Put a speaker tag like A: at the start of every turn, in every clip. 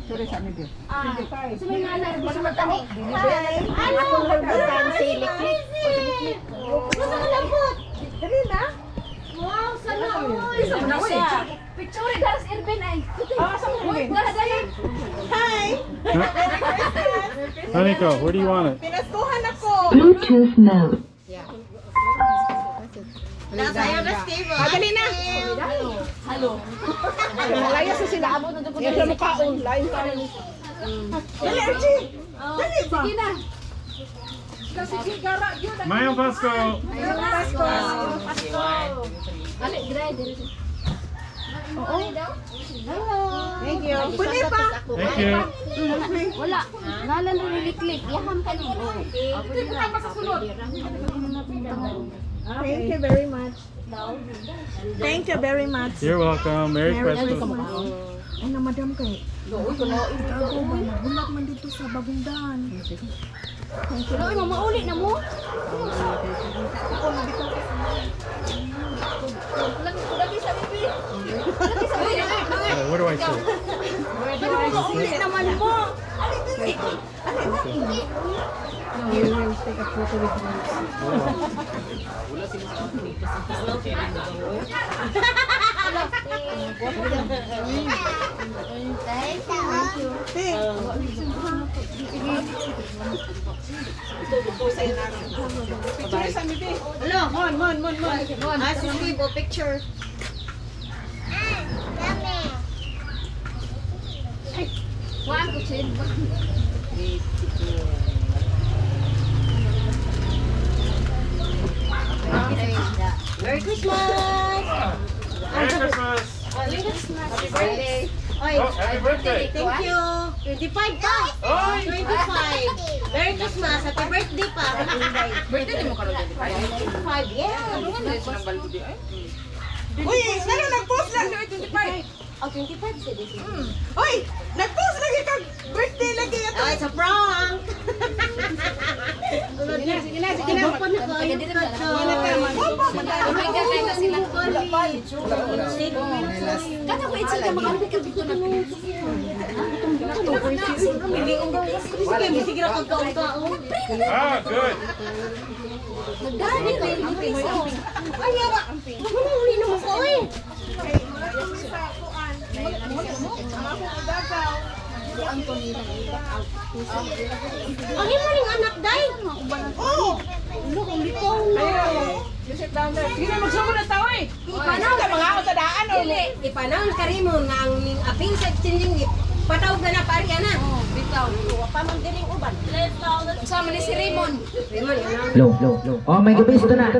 A: Sorry sa amin.
B: Wow, sana all. Picture das Irvin ay.
A: Hi!
C: Haniko, where do you want it?
A: Pinaskuhan ako!
D: Bluetooth mode.
A: Dali na!
B: Hello.
A: Malaya sa sila. Abot na doon ko sa mukhaon. Lain ka na. Dali, Archie! Dali ba?
B: Sige na.
C: Mayo Pasco!
B: Ali, grade.
A: Thank you. Puli pa!
C: Thank you.
B: Wala. Nalan rin niliklik. Yaham ka niyo. Hindi ko pa sa sunod.
A: Thank you very much. Thank you very much.
C: You're welcome. Merry Christmas.
A: Ay na madam kay. Ako ba nagulat man dito sa Bagungdan.
B: Ay, mamauli na mo. Lagi sa bibi.
C: Where do I sit?
A: Uli naman mo. We will take a photo with you. Picture sa bibi.
E: Hello, mon. Sige, picture.
B: Kuan ko sin.
E: Merry Christmas!
C: Merry Christmas!
E: Happy birthday! Oy,
C: Oh, happy birthday!
E: thank you! 25 pa!
C: Oy!
E: 25! Merry Christmas! Happy birthday pa!
F: Birthday di mo karon 25.
E: 25, yeah!
A: Uy, sino nag-post lang?
E: Oh, 25 sa this.
A: Uy, nag-post lagi kag birthday lagi ito.
E: Oh, it's a prank!
A: Sige na.
E: Open na ko.
B: Oh my God, kaya na sila Kada ko itsi ka makampi ka dito na.
E: Sige na pagkaon-kaon.
C: Ah, good.
B: Nagdani rin.
E: Ay, yara! Uli naman ko eh! Ang rin anak day!
A: Oh!
E: Ano kung di ko na?
A: Sit down there. Sige na, magsumod na tao eh. Ipanaw ka mga ako sa daan o.
E: Ipanahon ka rin mo nga ang aping sa exchanging patawag na pari na.
B: Bitaw.
E: Paman din yung uban.
B: Sama ni si Raymond.
E: Raymond, yan
G: Low. Oh, may gabi ito na.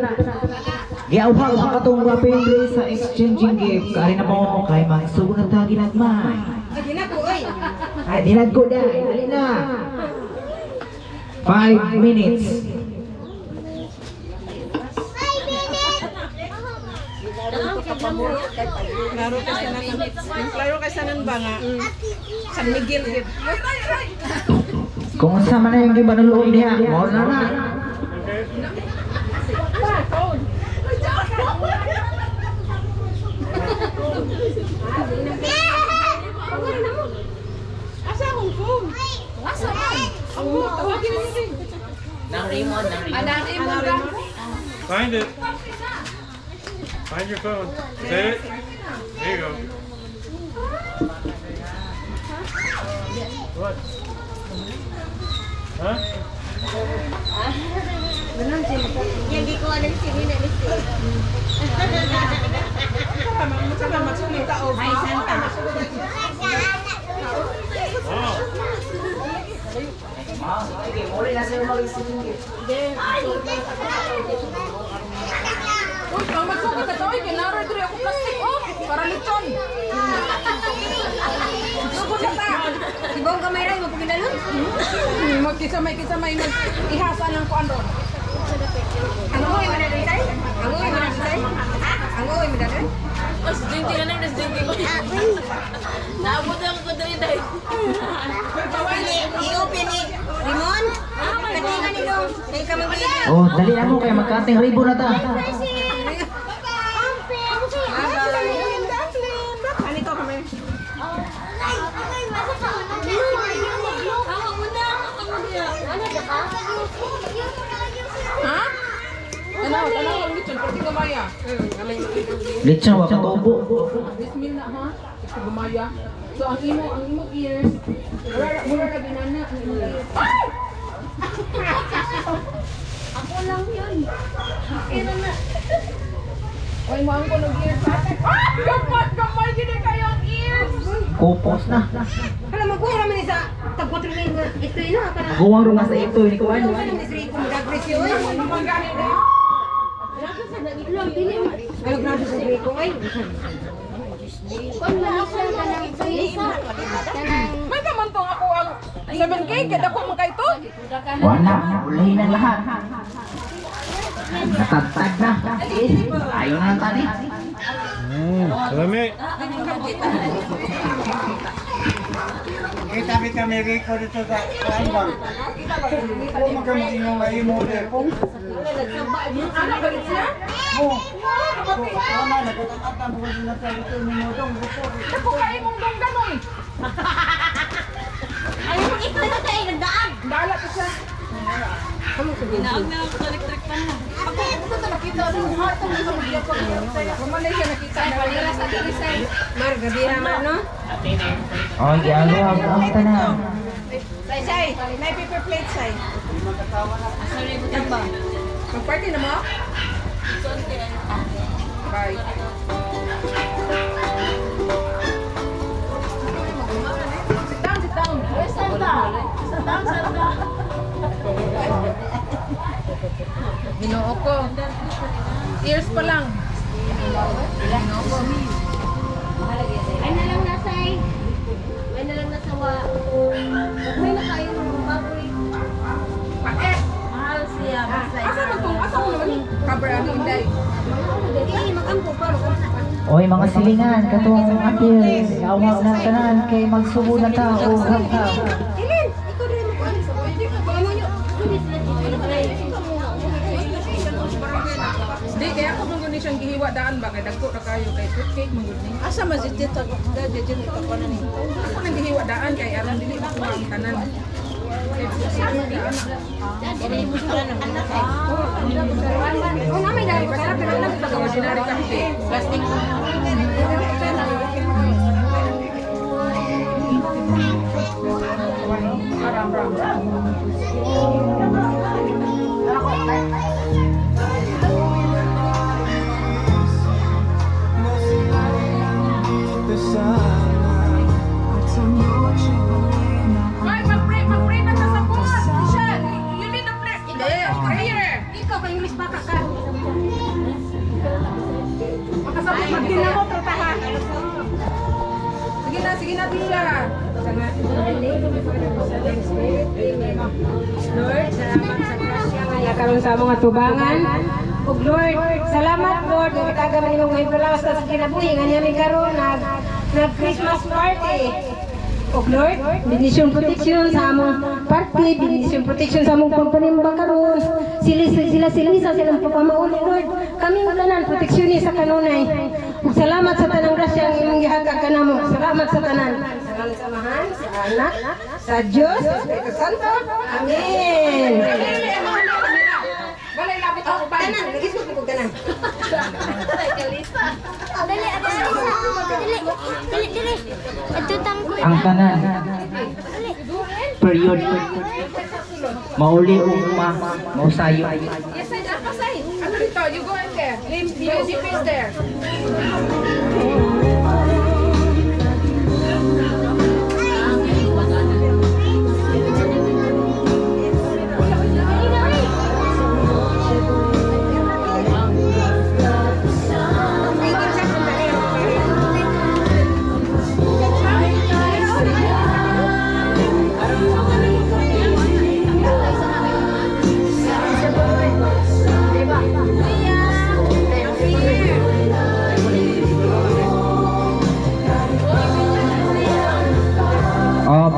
G: Giawhag ang katong waping sa exchanging gift. Kari na mo kay magsugod na tagi nagmay.
E: Ay, di na po, oy.
G: Ay, dinad ko dahil. Dali na. 5 minutes.
A: Klaro ka sa nan ba nga? San Miguel gid.
G: Kung sa man na yung gibanuloy niya, mo na na.
A: Asa akong phone?
B: Asa man?
A: Ang tawagin mo din.
F: Nang Raymond.
B: Anak Raymond ka.
C: Find it. Find your phone. Say it. There you go. What? Huh?
E: Yang di ko anong sini na nisi.
A: Saka magsumit ka o. Ay, Santa.
C: Wow.
F: Uy, kung magsugod ka tayo, kinara diri ako plastic para lechon. Sugod na ta.
E: Ibang kamay rin, mapagindalon.
F: Magkisamay ihasa ng kuan ron.
E: Ang uwi mo na rin tayo? Ang uwi mo na rin tayo? Ang uwi mo na rin?
F: Das drinking na das drinking. Naabot ako ko diri dai.
E: I-open ni Rimon? Katingan ni Dong. Kaya ka mag-iigaw.
G: Oh, dali na mo kay magkating ribo na ta.
A: Ano to kami?
F: Tanang ang lechon, pati gamaya.
G: Lechon wa katubo.
F: Bismil na ha. Ito gamaya. So ang imo ears. Mura na binana ang imo ears.
B: Ako lang yun. Kaya na.
F: Oy mo ang kunog ears. Gamay gid kayo ang ears.
G: Kupos na.
E: Hala magkuha naman ni sa tagpatro rin ito ina kana.
G: Guwang ro nga sa ito ni kuan.
E: Misri ko magagresyo oy. Ano grabe sa Rico ay.
B: Kung malisa ka ng isa. Kanang
F: May kamantong ako ang 7K kada ko man kay to.
G: Wala, ulahin na lahat. Natatag na. Ayaw na ng tali.
C: Salami.
D: Kita kami Rico dito sa Ambang. Kung magkamit yung may model po.
F: Ano ba siya?
D: Tama, nagkakata mo kasi na tayo ito ni Modong.
F: Ako kay mong dong ganoy.
B: ay mo ikaw na tayo nagdaan.
F: Dala ko siya. Kumanay siya nakita na wala sa tirisay.
E: Mar gabi naman no.
G: Oh, galo ang tanan.
F: Say, may paper plate say. Mag-party na mo? Bye. Sit down, sit down.
B: Where's Santa? Santa.
F: Ginoo ko. Ears pa lang. Ginoo ko.
B: Ay na lang nasay. Ay na lang nasawa. May na kayo ng baboy.
F: Paet!
B: Mahal siya. Basta
F: Asa mo itong? Asa mo naman? Cover ang hinday.
B: Eh, makampo pa.
G: Oy, mga silingan, katong apil. Awag ng tanan kay magsubo na ta o hagha.
E: Ilin, ikaw din mo kuan sa pwede ka ba mo nyo.
F: Di, kaya ako mong siyang gihiwa daan ba? Kaya dagko na kayo kay fruitcake mong guni.
A: Asa masjid dito? Dito ka pa na ni.
F: Ako nang gihiwa daan kay alam dili ba ko ang tanan.
E: Oh, namay dahil ko sarap pero lang
F: Pag ordinary kape.
E: plastic.
F: Ay, mag-pray na ka sa buwan. Michelle, you need a prayer. Prayer.
E: Ikaw ka English baka ka.
F: Makasabot magdina mo, trataha. Sige na, Tisha.
E: Lord, salamat sa grasya nga nakaroon sa mga tubangan. Ug Lord, salamat Lord, nga kitaga man imong may palawas sa kinabuhi nga niya karon nag Christmas party. Og Lord, benediction protection sa among party, benediction protection sa among pagpanimba karon. Sila sa silang pagpamauli Lord. Kaming tanan proteksyon ni sa kanunay. Ug salamat sa tanang grasya nga imong gihatag kanamo. Salamat sa tanan. Sa ngalan sa Amahan, sa Anak, sa Dios, sa Espiritu Santo. Amen.
F: Walay labot ako ba?
E: Tanan, nagisod ko tanan.
B: Dali, dali. Ito tangko.
G: Ang tanan. Period. Mauli ugma, mausayo.
F: Yes, I don't pasay. Ano dito? You go in there. Music is there.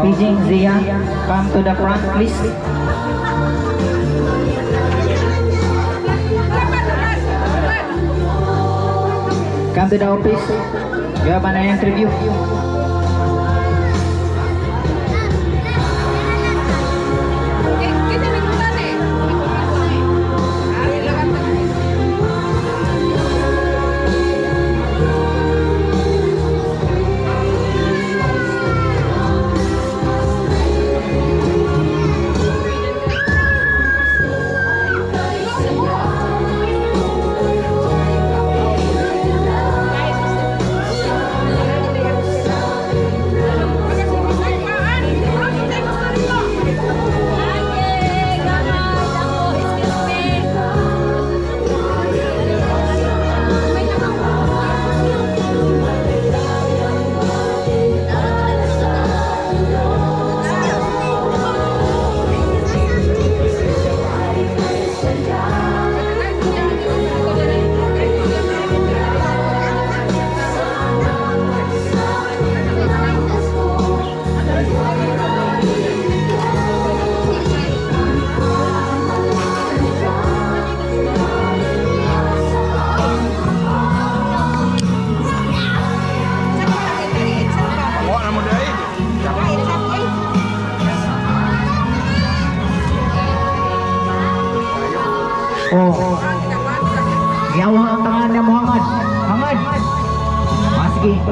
G: Pijing Zia, come to the front please. Come to the office. You have an interview.
F: Kita nagpunta eh.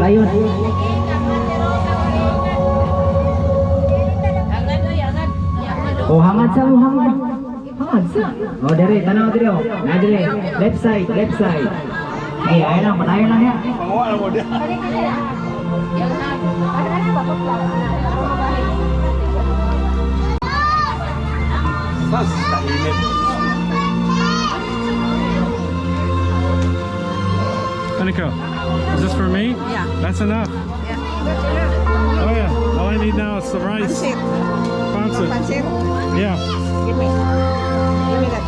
G: layon. Oh, hangad sa mo, hangad. Hangad sa. Oh, dire, tanaw dire. Oh. Na dire. Left side, left side. Ay, ayun lang, patayon lang ya.
D: Pangawa lang mo dia. Sas, kainit.
C: Haniko, is this for me?
A: Yeah.
C: That's enough.
A: Yeah.
C: Oh yeah. All I need now is the rice.
A: Pansit.
C: Pancit.
A: Pansit.
C: Yeah.
A: Give me. Give me that.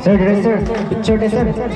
G: Sir, dire, sir. Picture dire, sir.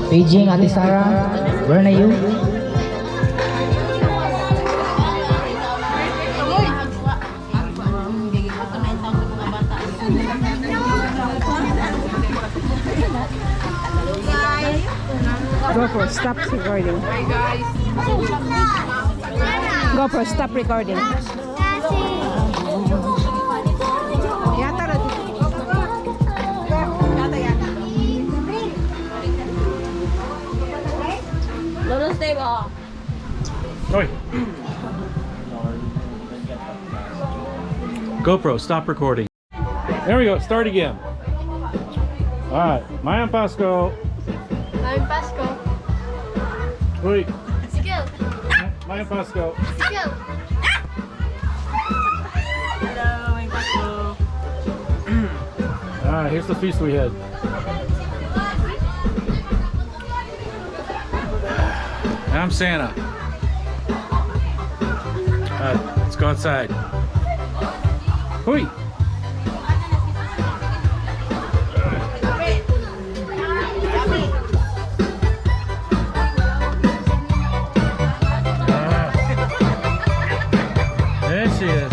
G: Beijing, Ate Sarah, where are you?
A: GoPro, stop recording. GoPro, stop recording. Yata na dito. Yata, yata.
B: Lolo, stay ba?
C: Oi. GoPro, stop recording. There we go. Start again. All right. Mayan Pasco.
B: Mayan Pasco.
C: Oi.
B: Sige.
C: Mayan Pasco.
B: Sige.
C: All right. Here's the feast we had. I'm Santa. Let's go outside. Hui. There she is.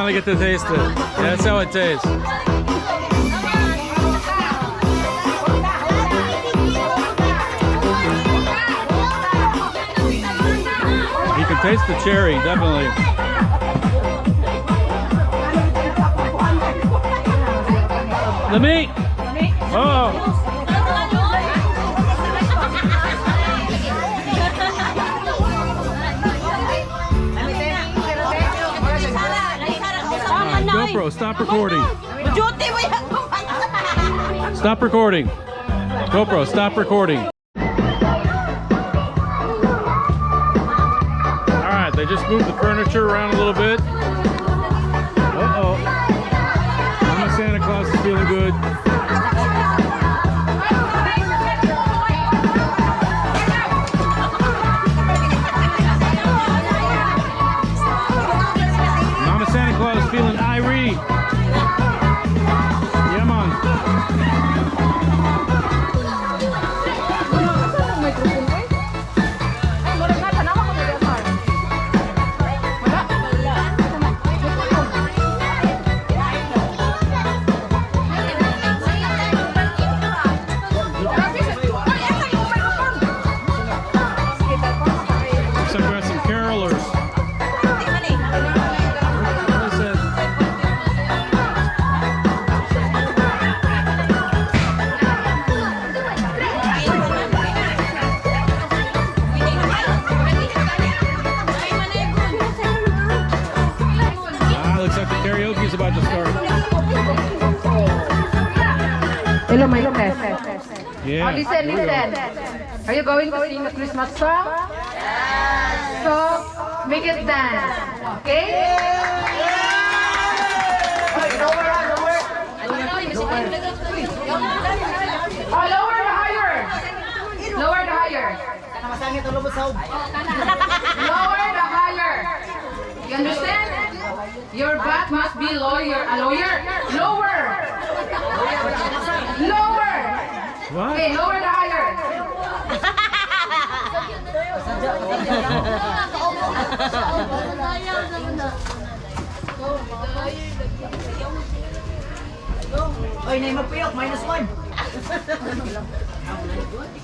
C: finally get to taste it. Yeah, that's how it tastes. You can taste the cherry, definitely. The meat! Oh! GoPro, stop recording. Stop recording. GoPro, stop recording. Alright, they just moved the furniture around a little bit. Uh-oh. Mama Santa Claus is feeling good. Mama Santa Claus is feeling irie. Yeah, man. Looks like we got some carolers. What is it? Looks like the karaoke is about to start.
F: Hello, my test.
C: Yeah.
F: Listen. Are you going to sing the Christmas song? So, make it dance. Okay? Oh, lower the higher. Lower the higher. Lower the higher. You understand? Your back must be a lawyer. Lower. Lower.
C: What?
F: Okay, lower the higher.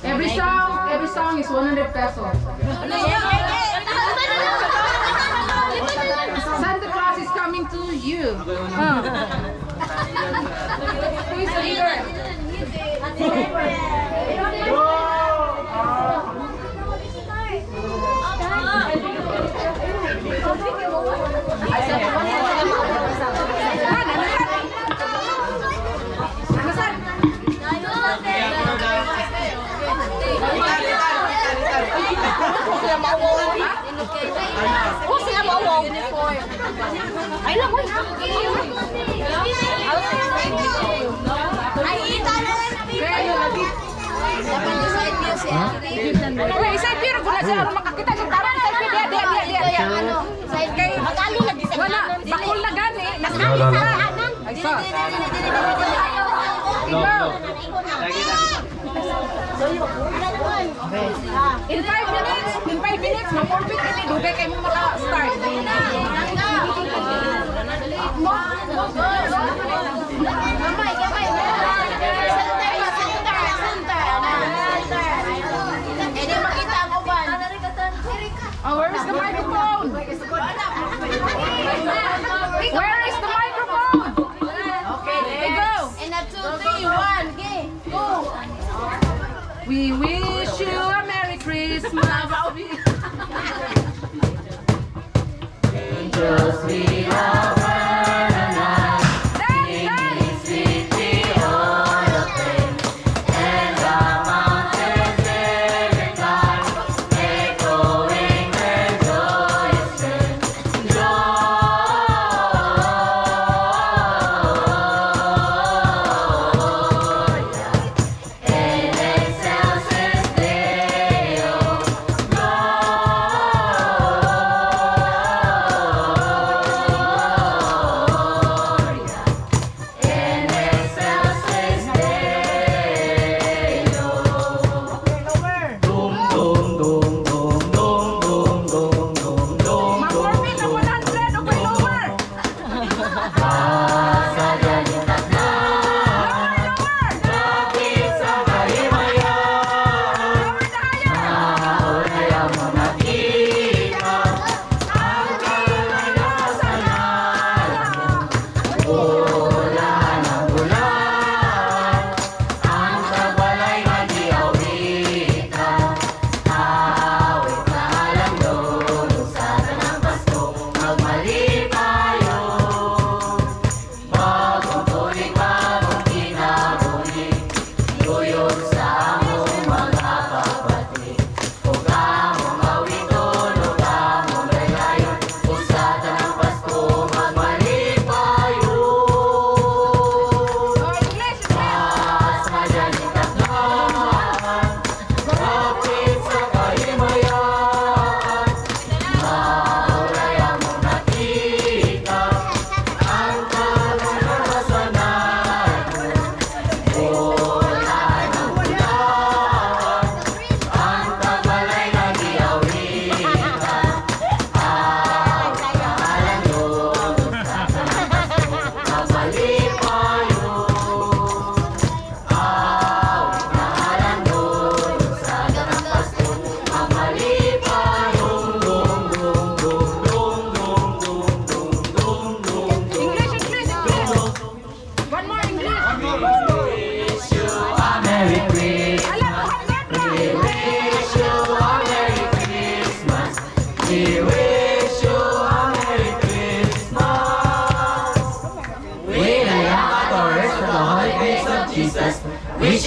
F: Every song is 100 pesos. Santa Claus is coming to you. Who is the leader? Side view, kung nasa makakita ng tara, side view, dia. Magalo lagi sa wala, bakul na gani, nasali sa anan. Ay sa. In 5 minutes, ma-forfeit kasi dugay kayo mo maka-start. Oh, where is the microphone? Where is the microphone?
B: Okay,
F: go.
B: And a 2, 3, 1, okay, go.
F: We wish you a Merry Christmas.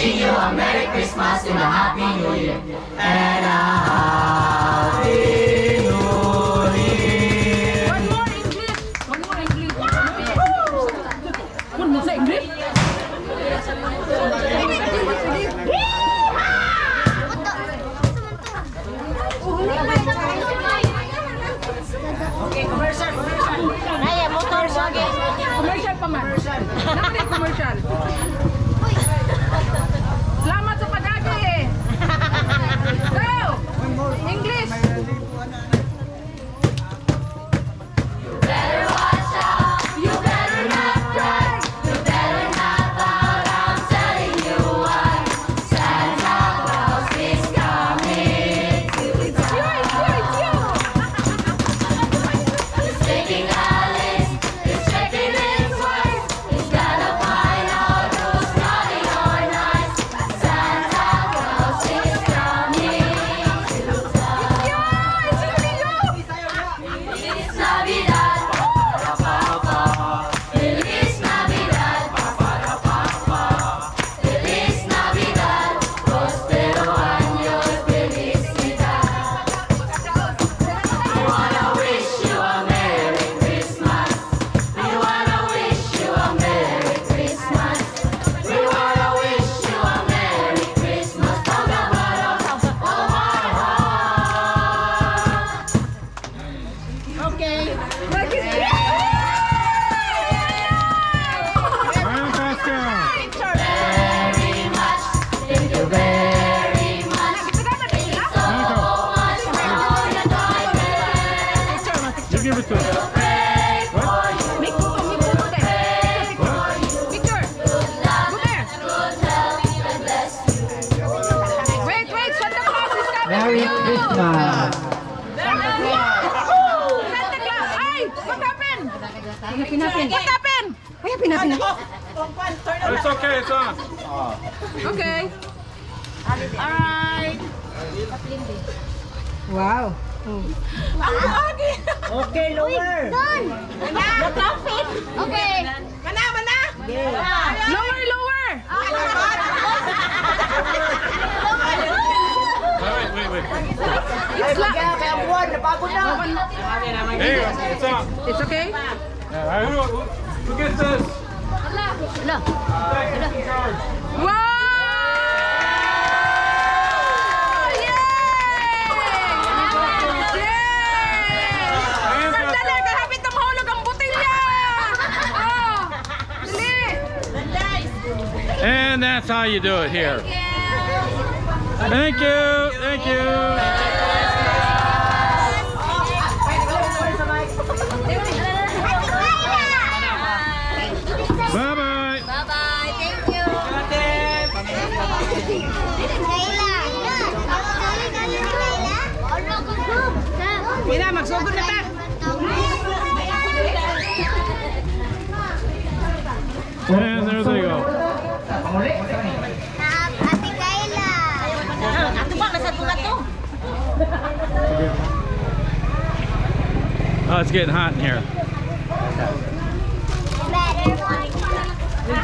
G: Wishing you a Merry Christmas and a Happy New Year. And a Happy New Year.
F: One more English. One more English. One more sa English. Commercial pa man. Nakari commercial. Salamat sa pagagi. Go! English.
C: Ryan Pascal. You give it to him. What?
F: Picture. Wait, Santa Claus is coming
G: Merry
F: to you.
G: Christmas.
F: Santa Claus. Ay, what happened? What happened?
C: It's okay, it's on.
F: Okay. Alright.
E: Wow.
A: Okay, lower.
F: Okay. Mana? Lower.
C: Wait.
A: Kaya buwan, napagod na.
C: Hey, it's on.
F: It's okay?
C: Who gets this?
F: Wow! Sandali, kahapit na mahulog ang butilya! Oh! Dali!
C: And that's how you do it here. Thank you. Bye-bye.
B: Bye-bye. Thank you.
A: Mira, magsugod na ta.
C: And there they go.
B: Ate Kayla. Ato ba? Nasa tunga to?
C: Oh, it's getting hot in here.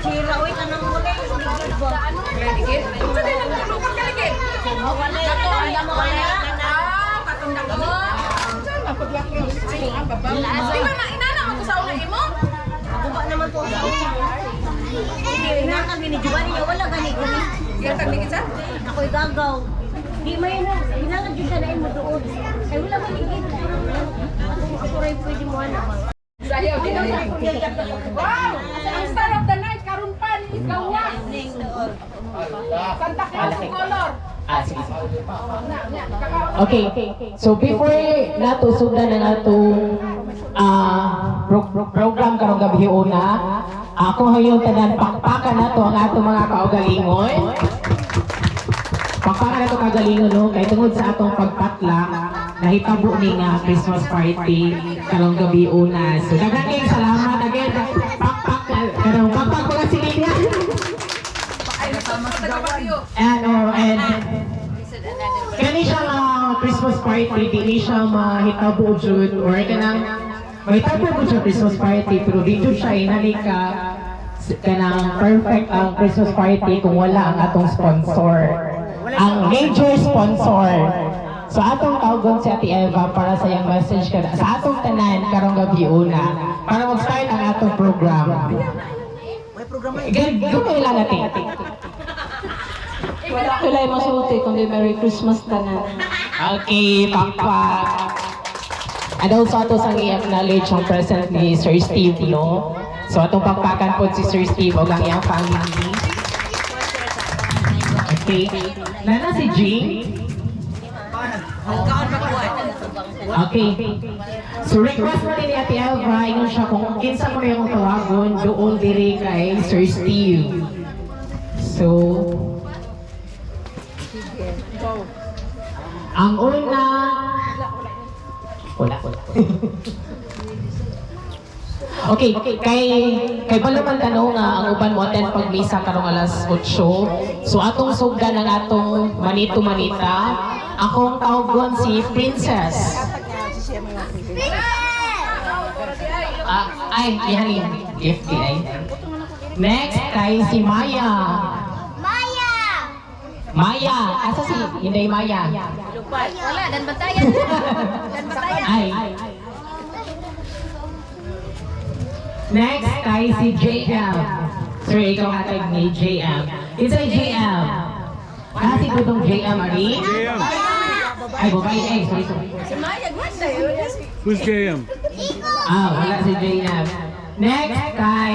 B: Chira, uy, tanong mo na yung Baba naman po sa hindi na kami ni Giovanni niya wala gani ako'y gagaw di may na hinangan dyan ka na mo doon ay wala maligid ako rin pwede mo ano
F: Sayaw din ang wow! Ang star of the night, karumpan, gawa. Santa Claus color.
G: Okay, so before nato sugdan na natong program karong gabi una, ako hayon tanan pakpakan nato ang atong mga kaugalingon. Pakpakan nato kagalingon no kay tungod sa atong pagpatla nahitabo ni nga Christmas party karong gabi una. So daghang salamat again. Pakpak karong pakpak mga silya. And kani siya Christmas party, di siya mahitabo jud or kanang mahitabo mo siya Christmas party pero dito siya inalika kanang perfect ang Christmas party kung wala ang atong sponsor. Ang major sponsor. So atong tawgon si Ate Eva para sa iyang message kada sa atong tanan karong gabi una para mag-start ang atong program. Gano'n lang natin.
E: Wala yung masulti kundi Merry Christmas tanan.
G: Okay, pakpak. And also ato sang i-acknowledge ang present ni Sir Steve, no? So atong pakpakan po si Sir Steve o ang iyang family. Okay. Nana si Jean? Okay. So request mo din ni Ate Elva, ingon siya kung kinsa mo yung tawagon doon diri kay Sir Steve. So, ang una, wala. Okay, kay Palaman tanong nga ang uban mo attend pag misa karong alas 8. So atong sugdan ang atong manito-manita. Akong tawgon si Princess. Ay, ihali. Gift ay. Next kay si Maya. Maya, asa si Inday Maya?
F: Wala, dan bantayan. Dan bantayan.
G: Ay. Next kay si JM. Sir, ikaw hatag ni JM. It's a JM. Kasi ko itong JM, Ari?
C: JM.
G: Ay, babae. Ay, sorry.
F: Si Maya, ganda yun.
C: Who's JM?
G: Wala si JM. Next kay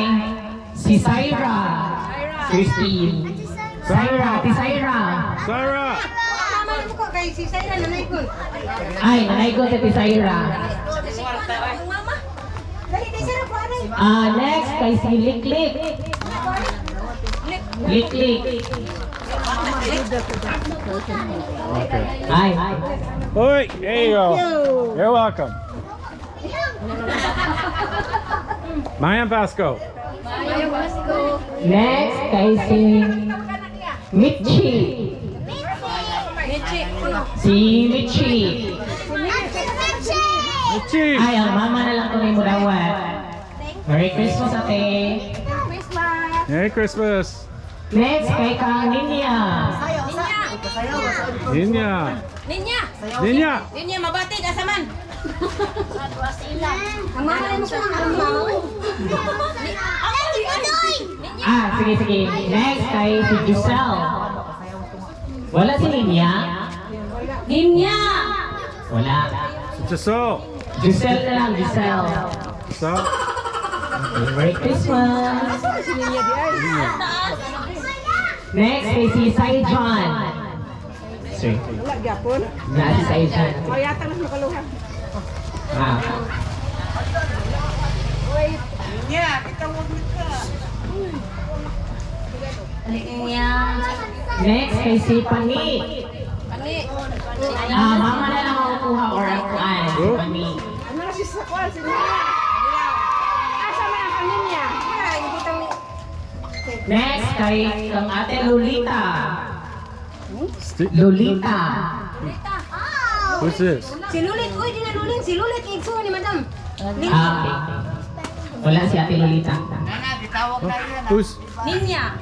G: si Syra. Sir Steve. Syra, Ate Syra.
C: Sarah!
G: Ay, nanay ko si Ate Syra. Next kay si Liklik. Liklik.
C: Okay.
G: Ay.
C: Oi, there you go. You're welcome. Mayan Pasco.
G: Next kay si Michi. Si Michi.
C: Michi.
G: Ay, ang mama na lang kung may mudawat. Merry Christmas, ate.
C: Merry Christmas.
G: Next kay Kang Ninya.
C: Ninya.
F: Ninya!
C: Ninya.
F: Ninya, mabati ka sa man.
B: Ang mama mo ko ang mama.
G: Sige. Next kay si Giselle. Wala si Ninya?
B: Ninya!
G: Wala.
C: Giselle.
G: Giselle na lang, Giselle.
C: So,
G: Merry Christmas. Next kay si Saijan. Sorry.
A: Wala gyapon.
G: Na si Saijan.
A: Mayata na makaluhan.
B: Ninya!
G: Next kay si Pani.
F: Pani.
G: Mama na lang ako kuha or ako si Pani.
A: Ano na si Sakwal, si Ninya? Asa man ang kaninya?
G: Next kay kang ate Lolita.
C: Sti-
G: Lolita.
C: who's this?
B: Si Lulit! Uy, di na Lulit! Si Lulit! Igsuha ni Madam!
G: Okay. Wala si ate Lolita.
C: Who's?
F: Ninya.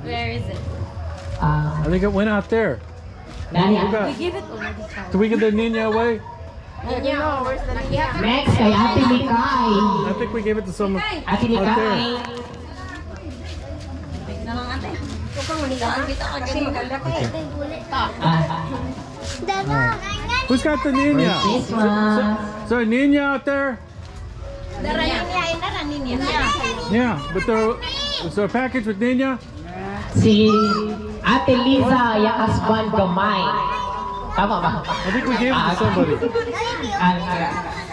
F: Where is it?
C: I think it went out there.
G: Dani,
F: Give it already.
C: Did we get the Ninya away?
F: Ninya, where's the Ninya?
G: next kay ate Mikay.
C: I think we gave it to someone.
G: Ate Mikay.
F: Nalang ate. Ito kang manigaan kita kasi maganda ka eh.
C: Who's got the Ninya?
G: Christmas.
C: So Ninya out there?
F: Dara Ninya, dara Ninya.
C: Yeah, but is there a package with Ninya?
G: Si Ate Liza, yung husband gamay. Tama ba?
C: I think we gave it to somebody.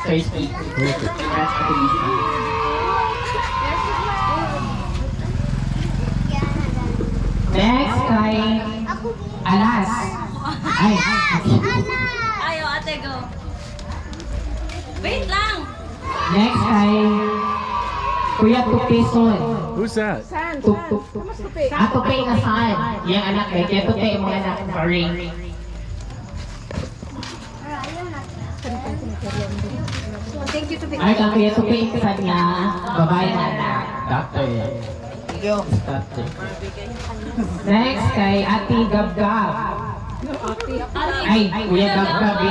G: Thirsty. Congrats, Ate Liza. Next kay Alas. Ay,
F: Ayo ate, go. Wait lang.
G: next kay Kuya Tukison.
C: Who's that?
A: San?
G: Tuk tuk tuk.
A: Mas tupi.
G: Ato kay Kasan. Yung anak kay Kaya Tupi yung mga anak. Sorry.
B: Thank you to be.
G: Ay, kang Kuya Tupi Kasan nga. Babae nga anak. Doctor. Doctor. Next kay Ate Gabgab. Ay, Kuya Gabgab.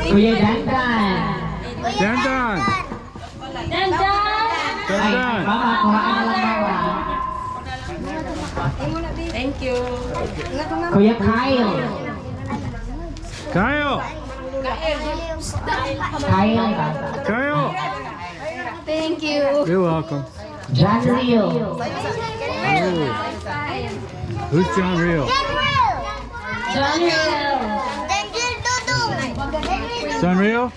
G: Kuya Dandan.
C: Dandan.
G: Ay, mama, kuhaan lang mama.
F: Thank you.
G: Kuya Kyle.
C: Kyle.
G: Kyle.
C: Kyle.
A: Thank you.
C: You're welcome.
G: John Rio.
C: Oh. Who's John Real?
G: John Rio.
C: John Real?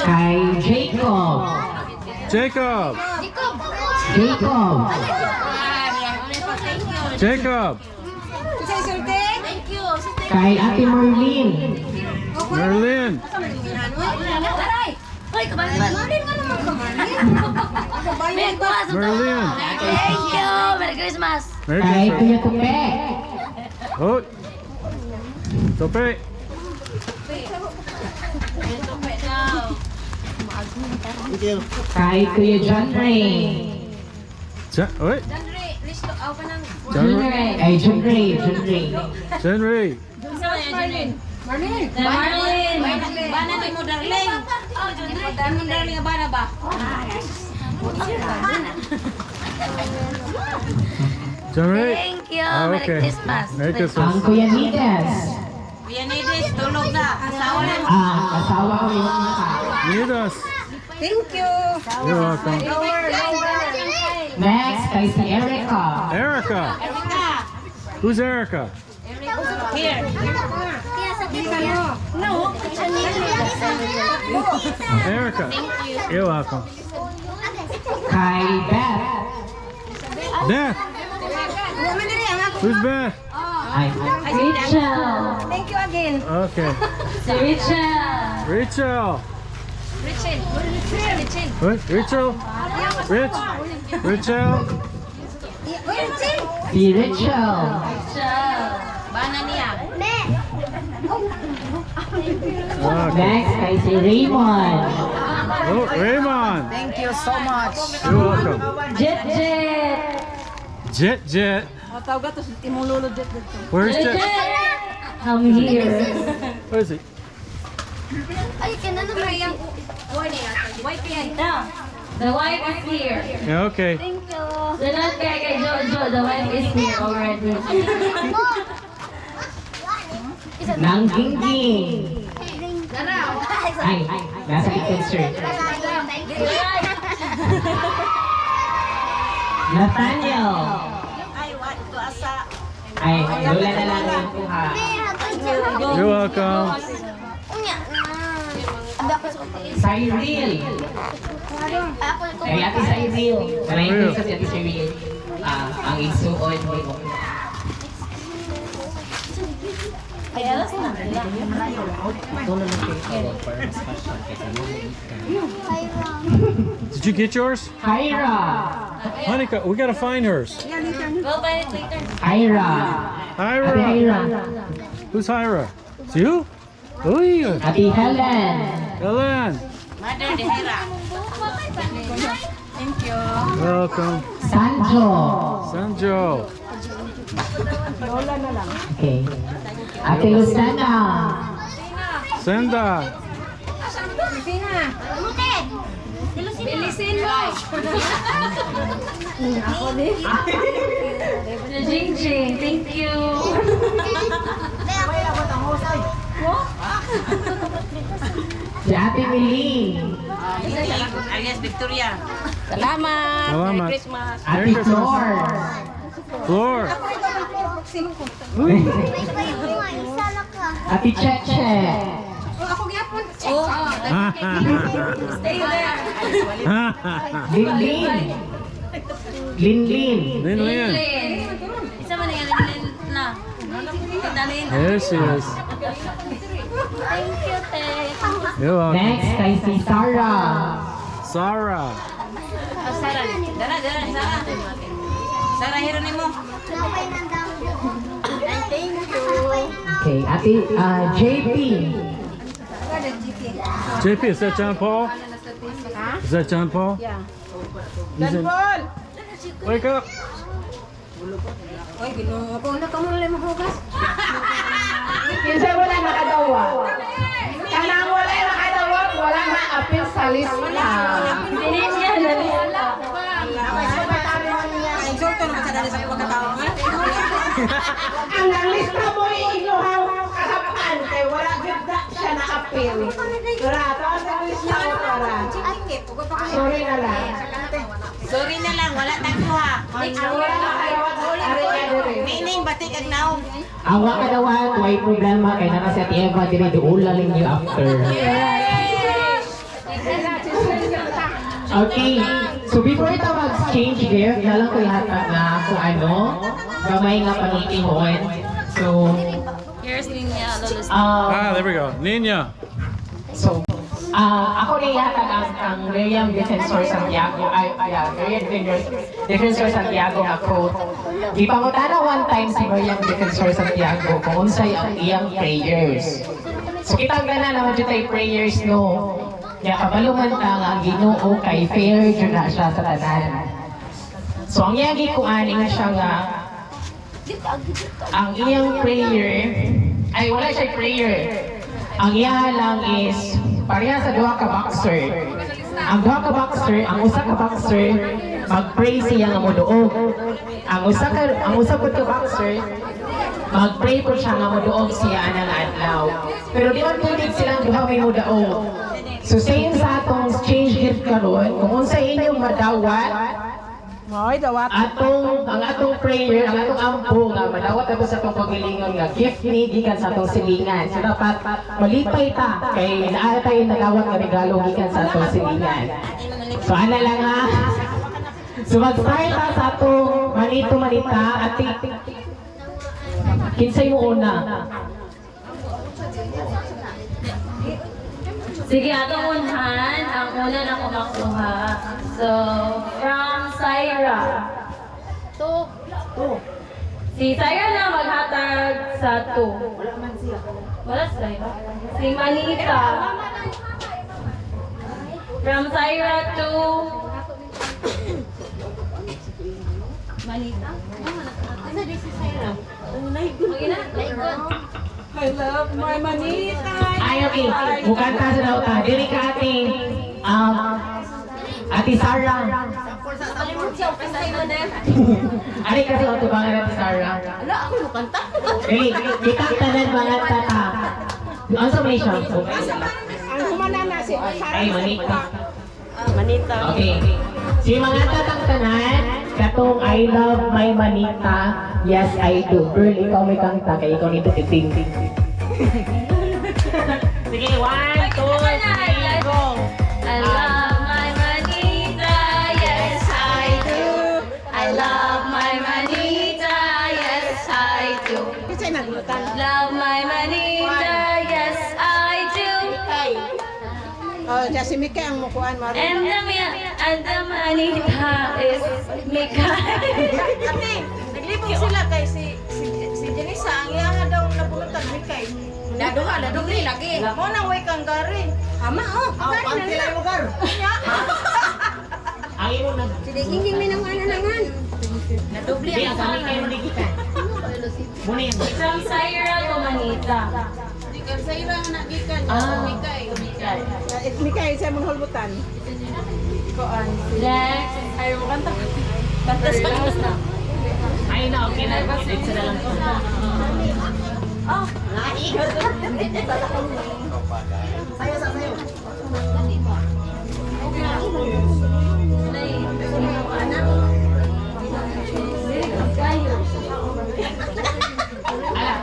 G: Kay Jacob.
C: Jacob.
G: Jacob.
C: Jacob.
G: Kay Ate Marlene.
C: Merlin. Merlin.
B: Thank you. Merry Christmas.
C: Merry
G: Kay
C: Christmas.
G: Kuya Tupe.
C: Oh. Tope.
G: Kay Kuya John Ray.
C: Wait.
G: John Ray. Ay, John Ray. John Ray.
C: John Ray.
B: Marlene. Bana ni mo, darling. Dami mo, darling. Bana ba?
C: John Ray.
B: Thank you.
C: Oh,
B: Merry
C: okay.
B: Christmas.
C: Merry
G: Ang
C: Christmas.
G: Kuya Nides.
B: Kuya Nidis, tulog na. Asawa na.
G: Asawa ko yung maka.
C: Need us.
A: Thank you.
C: You're welcome.
G: Next, kay si Erica.
C: Erica. Who's Erica?
B: Here.
C: Erica. You're welcome.
G: Kay Beth.
C: Beth. Who's Beth?
G: Ay, Rachel.
A: Thank you again.
C: Okay.
G: Si Rachel.
C: Rachel. What? Rachel? Rich? Rachel?
G: Si Rachel.
B: Bana niya.
C: Okay.
G: Next, kay si Raymond.
C: Oh, Raymond.
A: Thank you so much.
C: You're welcome.
G: Jet Jet.
C: Jet Jet.
A: Tawag to imong lolo jet dito.
C: Where's Jet?
G: I'm here.
C: Where is he?
B: Ay, kaya naman yung... White yan.
G: The wife is here.
C: Yeah, okay.
B: Thank you.
G: The not kay Jojo, the wife is here already. Nang Gingging. Ay, nasa likod sir. Nathaniel. Ay, lola na lang yung kuha.
C: You're welcome.
G: Cyril. Kay Ate Cyril. Nalayin ko si Ate Cyril. Ang igsuon mo.
C: Did you get yours?
G: Hyra.
C: Hanukkah, we gotta find hers.
B: We'll buy it later.
G: Hyra. Ate
C: Hyra.
G: Hyra.
C: Who's Hyra? It's you? Oh, yeah.
G: Ate Helen.
C: Helen.
B: Mother de Hera.
C: Welcome.
G: Sanjo.
C: Sanjo.
G: Okay. Ate Lucena.
C: Senda.
B: Bilisin mo.
G: Jingjing. Thank you. Si Ate Millie.
B: Alias Victoria.
F: Salamat.
C: Salamat.
F: Merry Christmas.
G: Ate Flor.
C: Floor.
G: Ate Cheche. Linlin. Linlin.
C: Lin Lin.
B: Isa man yung na. Dalhin.
C: There she is.
B: Thank you, te.
C: You're welcome.
G: Next kay si Sarah.
C: Sarah.
B: Sarah. Dara, Sarah. Sarah, hero ni mo. Thank you.
G: Okay, ate, JP.
C: JP, is that John Paul? Is that John Paul?
A: Yeah.
C: He's in-
A: Paul!
C: Wake up!
A: Kinsa wala nakadawa. Kanang wala nakadawa, wala maapil sa lista. Ang lista mo iinuhaw kasapaan kay wala ganda siya nakapil. Wala, taas ang lista mo para. Sorry na lang.
B: Sorry na lang, wala tayong kuha.
A: Ang wala nakadawa,
B: Meaning, batik ang naong.
G: Awa ka daw, may problema kay nana si Ate Eva diri duula lang you after. Okay, so before ito mag-exchange gift, nalang ko yata na kung ano, gamay nga pangitihon. So,
B: Here's Linya, Lolas.
C: There we go. Nina.
G: So, ako na yata ang Miriam Defensor Santiago, Miriam Defensor Santiago nga quote. Di pangutana one time si Miriam Defensor Santiago kung unsay ang iyang prayers. So, kitang gana naman dyan tayo prayers, no? Kaya kabaluman ta nga ang Ginoo kay fair dyan na siya sa tanan. So, ang iyang gikuan nga siya nga, ang iyang prayer, ay wala siya prayer. Ang iya lang is pareha sa duha ka boxer. Ang duha ka boxer, ang usa ka boxer mag-pray siya nga moduog. Ang usa pud ka boxer mag-pray po siya nga moduog siya anang adlaw. Pero di man pwede silang duha may moduog. So same sa atong exchange gift karon, kung unsa inyong madawat
A: Ay, dawat.
G: ang atong prayer, ang atong ampo nga madawat ako sa atong paghilingon nga gift ni gikan sa atong silingan. So dapat malipay ta kay naa tayo nagawat nga regalo gikan sa atong silingan. So ana lang ha. So mag-start ta sa atong manito-manita at kinsay mo una?
B: Sige, atong unhan. Ang una na ko makuha. So, from Syra. Si Syra na maghatag sa 2. Wala si Syra. Si Manita. From Syra to Manita? Ano din si Syra?
A: I love my manita.
G: Ay, okay. Bukan ka sa daw ta. Dili ka ating Ate Sarah.
B: Kalimut siya, upisay mo din.
G: Ari kasi ang tubangan Ate Sarah.
B: Ala, ako lukanta.
G: Dili, kita tanan mga tata. Ano sa may siya?
A: Ang kumanana si
G: Ay, manita.
B: Manita.
G: Okay. Si mga tatang tanan, katong I love my manita, yes I do. Girl, ikaw may kanta, kaya ikaw nito titing. Sige, 1, 2, 3, go!
B: I love my manita, yes I do. I love my manita, yes I do.
A: Kasi naglutan.
B: Love my manita, yes I do.
A: Oh, diya si Mika ang mukuan mo.
B: And the manita is Mikay.
H: Ate, naglibong sila kay si Janisa, ang iyaha daw nabulutan Mikay. Nadugli lagi. Mo nang way kang gari. Ama,
D: Ang kilay mo, Gar.
G: Ang imo na.
H: Hindi may nang ano nangan.
B: Nadubli
G: Hindi, ang kami kayo nagigitan. Muna yan.
B: From Syra to Manita.
H: Di ka sa ira nga nagikan. Mikay.
A: Mika, isa mong hulbutan.
B: Next. Ayaw mo kanta. Kanta sa
G: Ay na, okay na. Edit sila lang.
B: Oh,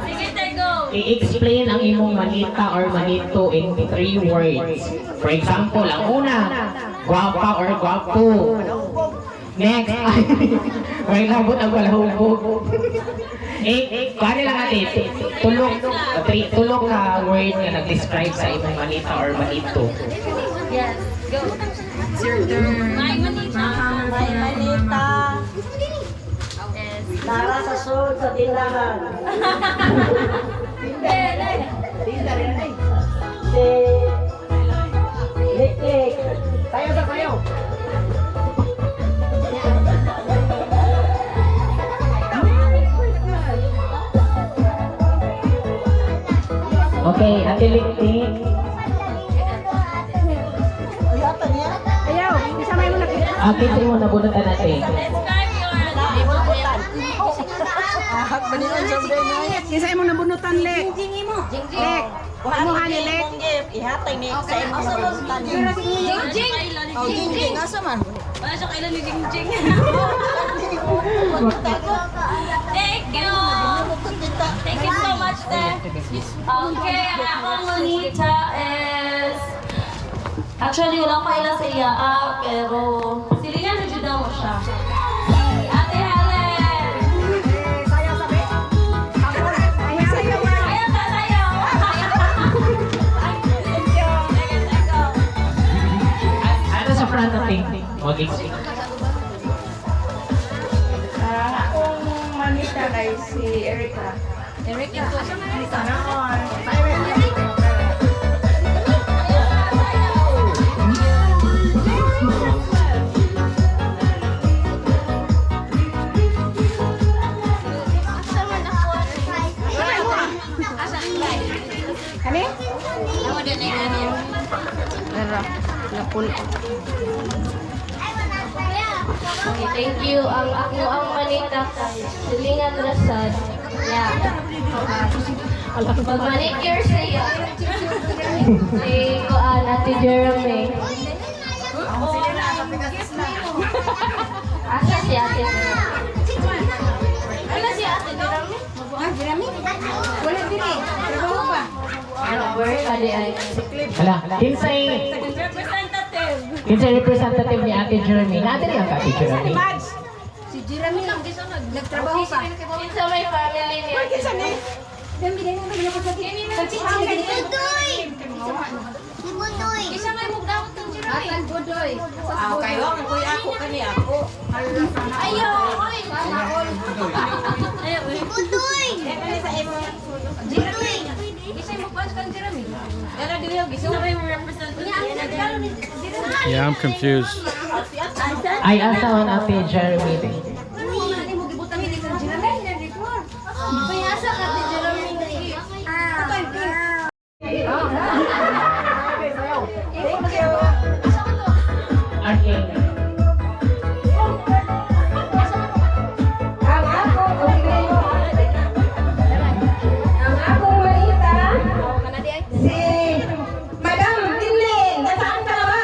B: sige, Tego.
G: I-explain ang imong manita or manito in 3 words. For example, ang una, guwapa or guwapo. Next, may labot ang walahubog. Kaya lang natin, tulog ka word na nag-describe sa imong manita or manito.
B: Yes, go. It's your turn. My manita. My manita. Yes. Nara sa sold sa tindahan.
A: Tinda rin ay.
B: Si Lik-lik.
A: Tayo sa kayo.
G: Okay, Ate Lik-lik.
F: Ayaw, isama mo na kita.
G: Ate, ito yung nabunutan natin.
F: Isa mo nabunutan, Lek. Lek. Ano ni Lek?
B: Ihatay ni sa imo sa bunutan.
H: Jingjing! Oh, jingjing. Asa man? Wala siya kailan ni Jingjing. Thank you! Thank you so much, Te. Okay, ang akong manita is... Actually, wala pa ilan sa iya, pero... Silingan na dyan mo siya. Ate Helen! Sayaw sabi? Sayaw ta, sayaw! Thank you! Thank you!
G: Ano sa front natin? Okay.
A: Akong manita kay si Erica.
H: Eric, ito.
A: Sana all.
F: Kani?
H: Ako din ay ganyan.
F: Ara, napul.
H: Okay, thank you. Ang manita kay Silingan Rasad. Yeah. Pag-manicure sa iyo. Si Kuan, Ate Jeremy. Asa si Ate Jeremy? Ano si Ate Jeremy?
F: Jeremy? Wala din eh. Trabaho pa.
H: Work ka di ay.
G: Hala, kinsay representative ni Ate Jeremy. Natin lang ka, Ate Jeremy.
F: Si Jeremy lang. Nagtrabaho pa.
H: Kinsa may family niya.
F: Dami din naman ako sa kini.
H: Budoy! Isa may mugdawat ng Jeremy.
F: Atan Budoy.
A: Kayo, kuya ako kani ako.
H: Ayaw! Oy! Ayaw!
A: Budoy!
H: Jeremy! Isa mo pa sa Jeremy. Pero di ba gusto may represent niya?
C: Yeah, I'm confused.
G: Ay, asawan Ate Jeremy.
H: Payasa ka ti Jeremy.
G: Okay.
E: Ang akong manita, si Madam Tinlin. Nasaan ka na ba?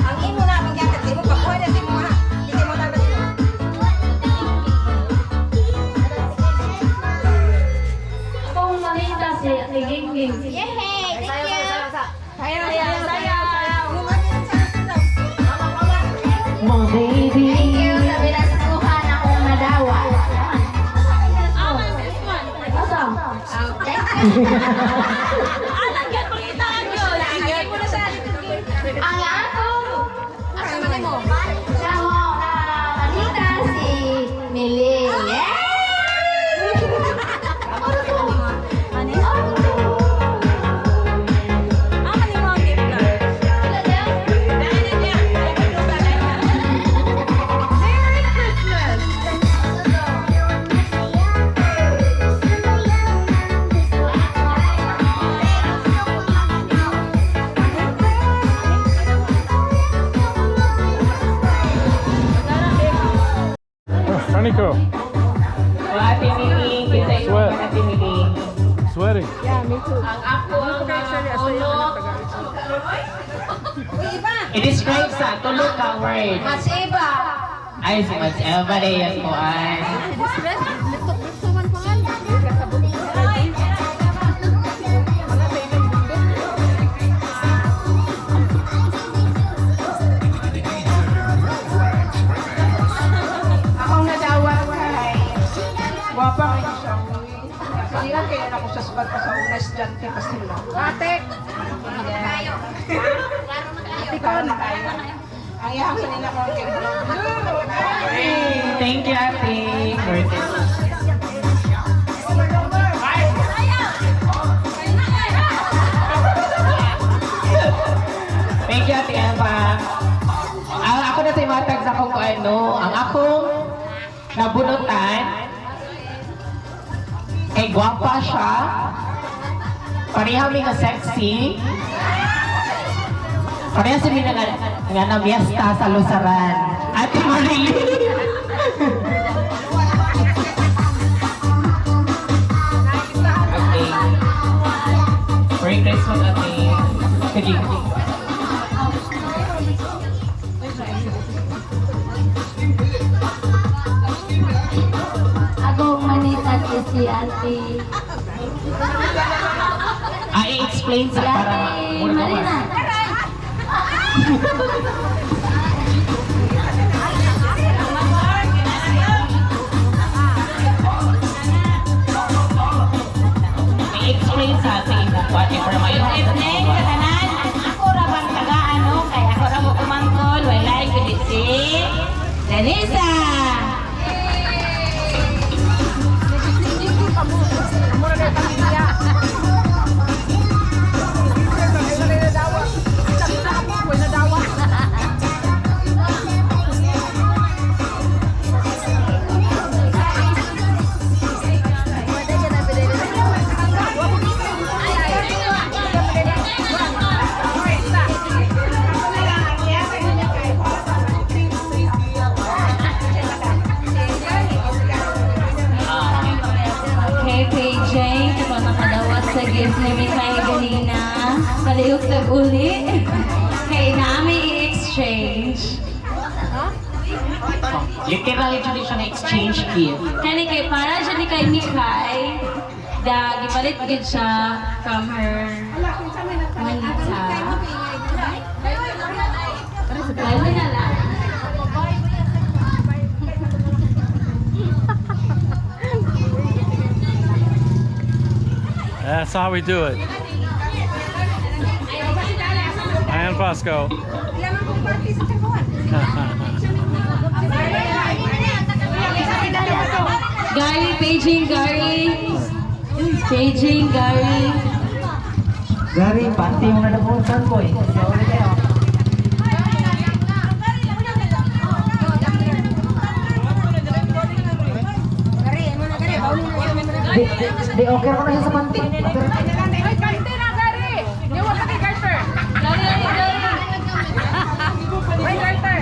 A: Ang imo na ang gatas imo pa pwede si mo ha. Hindi mo dapat imo.
H: Akong manita si Gingging.
G: Mga baby.
H: Sabi na sa kuhan akong nadawa. Anak yan, pagitaan yun. Lagyan mo na sa ang akong sa mo manita si Mili.
C: Kaniko,
G: O Ate Mili, kinsay mo
C: Sweat.
G: Ate Mili.
C: sweating.
G: Ang ako ang ulo. I-describe sa tulog ka word.
H: Mas iba.
G: Ay, si Mas Eva de yan po ay.
E: Akong nadawa kay
A: Gwapa nga siya. Hindi lang kaya ako sa sukat pa sa una estudyante pa sila.
F: Ate.
A: Tikon. Ang iyang sa nila ko ang
G: Thank you, ate. Thank you, ate Eva. Ako na tayo matag sa kung ano. Ang akong nabunutan ay gwapa siya. Pareha mi nga sexy. Pareha si mi nga namiesta sa lusaran. Ate Marilyn. Okay. Merry Christmas, ate. Sige.
H: Ako manita si Ate.
G: I-explain sa para
H: Marina.
G: I-explain sa ating whatever may
B: Evening, katanan. Ako ra bang taga-ano, kaya ako ra mo kumangkol. Walay ko di si Denisa.
F: Mura na yung pamilya. Nadawa. Kita ako po, nadawa.
H: Kay PJ, ito nakadawat sa gift ni Mikay Galina. Kaliuk na uli. Kay namin i-exchange.
G: literally dyan siya na exchange gift.
H: Kani kay para siya ni kay Mikay. Da, gipalit gid siya from her manita. Lalo na lang.
C: That's how we do it. Ayan, Pasco.
H: Gary, paging Gary. Paging Gary.
G: Gary, panty mo na napuntan ko eh. Di okay ko na siya sa panty.
F: Ay, Carter na, Gary! Yawa ka kay Carter!
H: Gary, Gary.
F: Ay, Carter!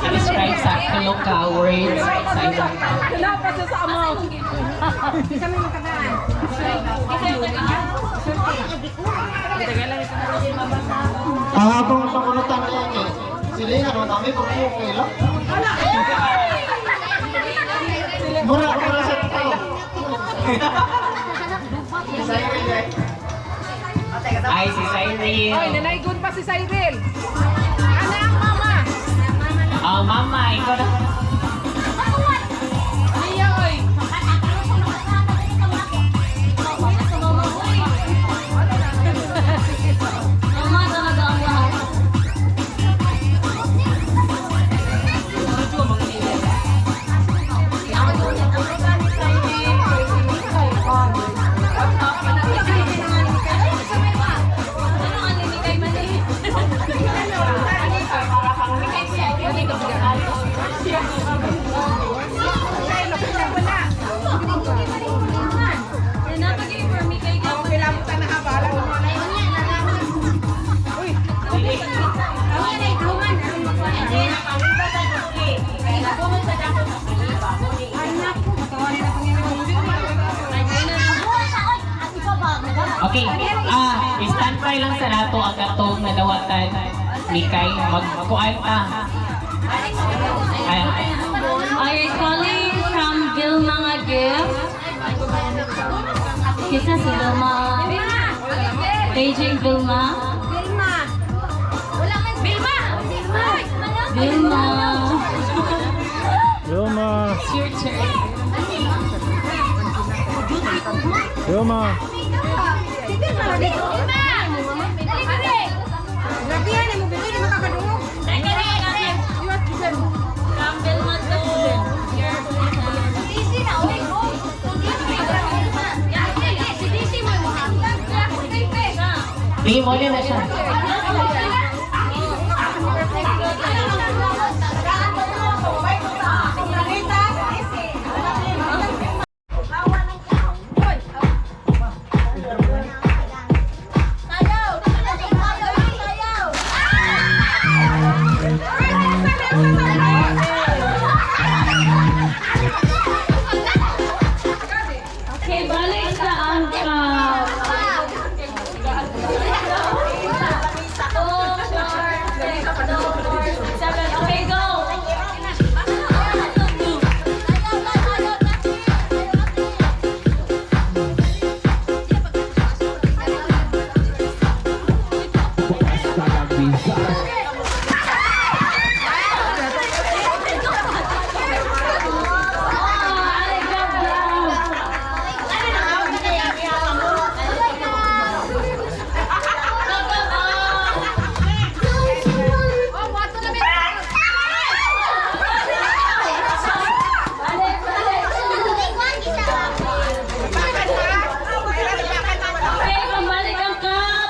G: Describe sa yung cowards. Sa isang
F: Dapat siya sa amo!
D: Ang akong pakunutan niya eh. Sila nga naman kami kung okay lang. Mura sa tao.
G: ay si Cyril.
F: Ay, nanaygon pa si Cyril! Ano ang mama?
G: Oh, mama, ikaw na.
F: Niya, oy!
H: Mama talaga ang lahat.
G: Okay, stand by lang sa nato ang katong nadawatan ni Kay magkuan
H: Are you calling from Vilma nga gift? Kita si Vilma. Beijing Vilma.
F: Vilma!
C: Wilma.
H: Campbell na to.
G: Tingin mo na siya.
H: Okay, balik sa angka. 7. Okay, go. Okay, pambalik ang cup.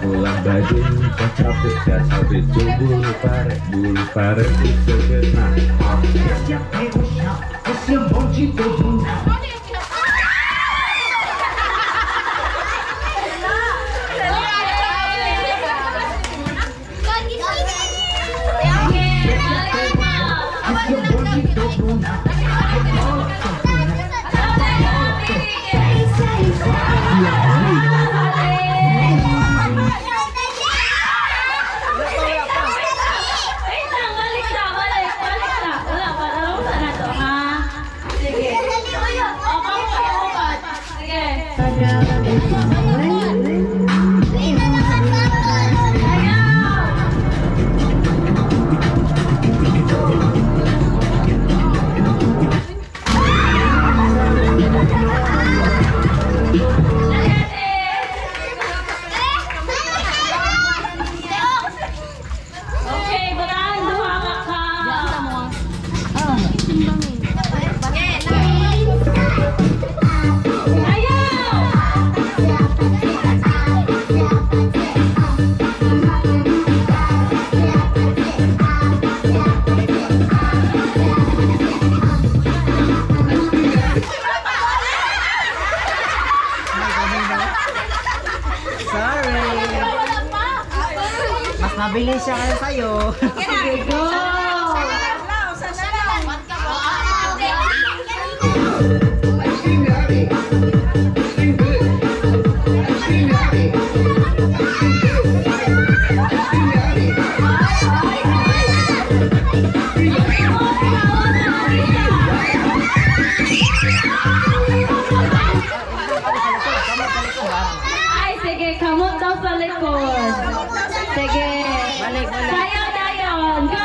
I: Ulang baju capek dan habis bulu pare itu kena.
A: Mabilis siya kayo sa'yo.
E: Sige, go!
H: Ay, sige, kamot daw sa likod. Sige.
A: Balik.
H: Sayaw na yun. Go!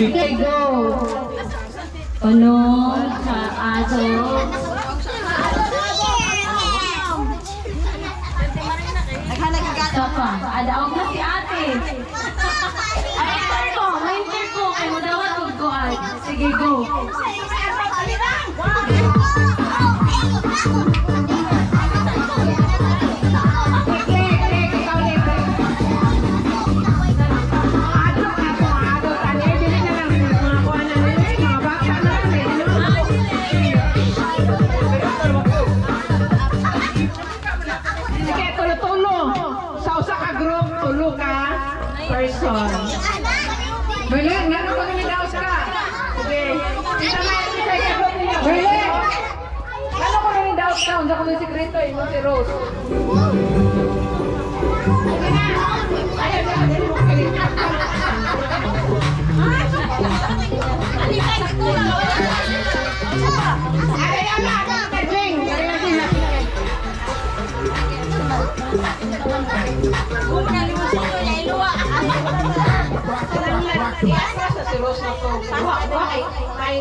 E: Okay, go.
H: Punong sa aso. Sapa, adaog na si ate. Ay, enter ko. Kaya mo daw ko. Sige, go.
E: Sige, tulo-tulo. Sa usa ka group, tulo ka person. Berlin, nga nung kami daos ka. Sige. Kita na yung isa ka group niya. Berlin! Ano ko rin daos ka? Unsa ko yung sekreto, mo si Rose. Sige na. Ayaw na, ayaw mo kalit. Ayaw na, Jing. Si Rose na po. Ay,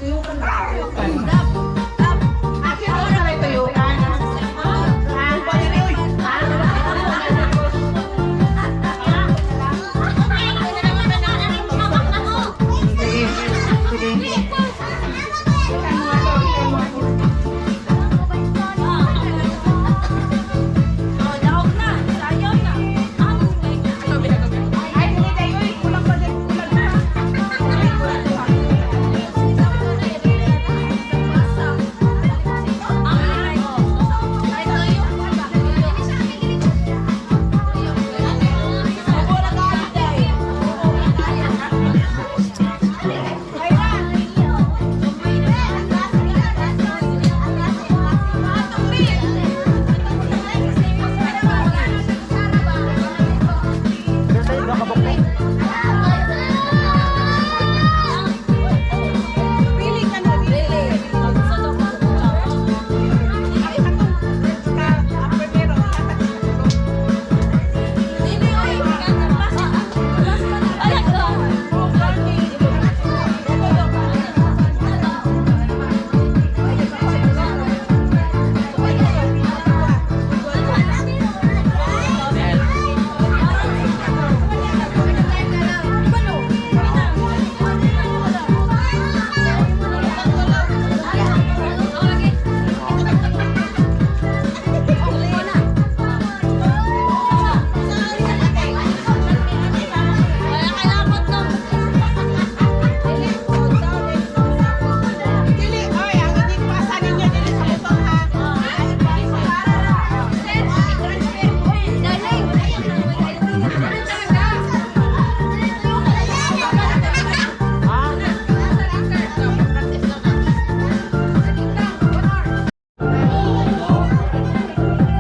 E: tuyukan ba? Akin ako na may tuyukan.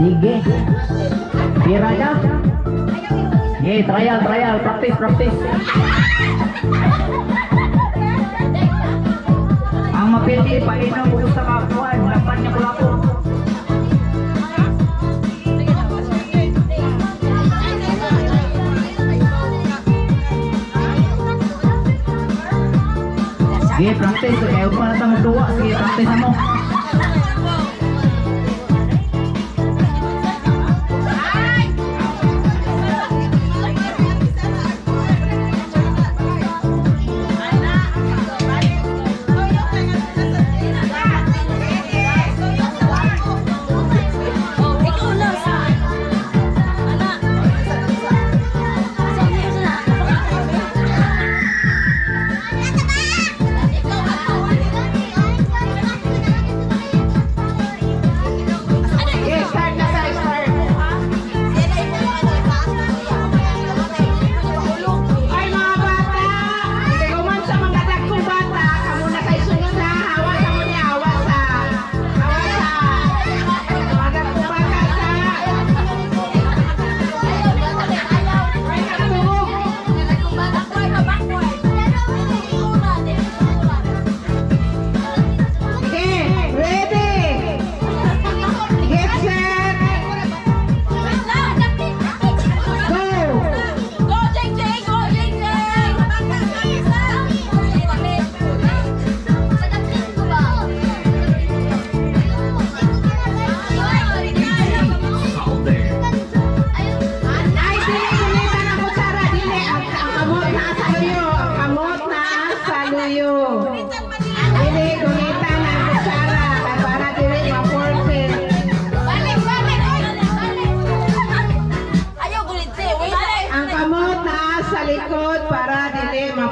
G: Sige. Tira na. Sige, trial, practice. Ang mapili, painom ko sa kapuan. Lapan niya pula po. Sige, practice. Kaya huwag pa natin magduwa. Sige, practice mo.